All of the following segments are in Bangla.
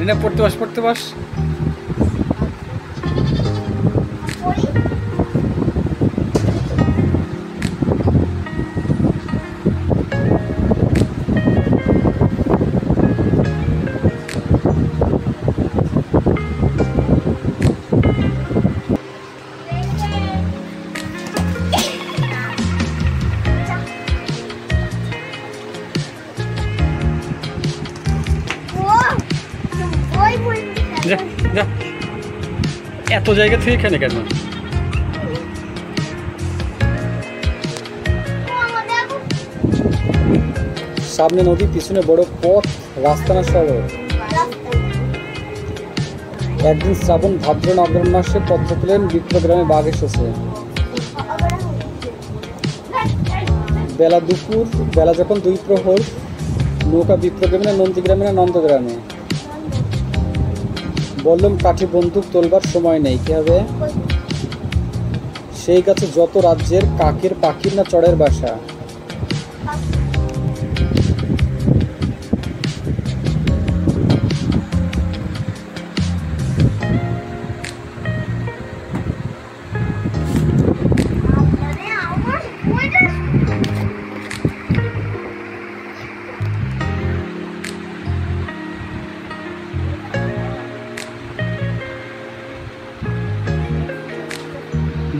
রিনা পড়তে বস, পড়তে বস। যা যা, এত জায়গা থেকে এখানে কেন? সামনে নদী, পিছনে বড় পথ, রাস্তা না শহর। একদিন শ্রাবণ ভাদ্র নভেম্বর মাসে পত্র পেলেন বিপ্রগ্রামে বাঘ এসেছে। বেলা দুপুর, বেলা যখন 2 প্রহর, নৌকা বিপ্রগ্রামে না নন্দীগ্রামে না নন্দগ্রামে। বললাম কাঠি বন্দুক তোলবার সময় নেই, কি হবে? সেই গাছে যত রাজ্যের কাকের পাখির না চড়ের বাসা।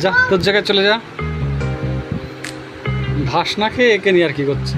যা, তোর জায়গায় চলে যা। ঘাস না খেয়ে একে নিয়ে আর কি করছে?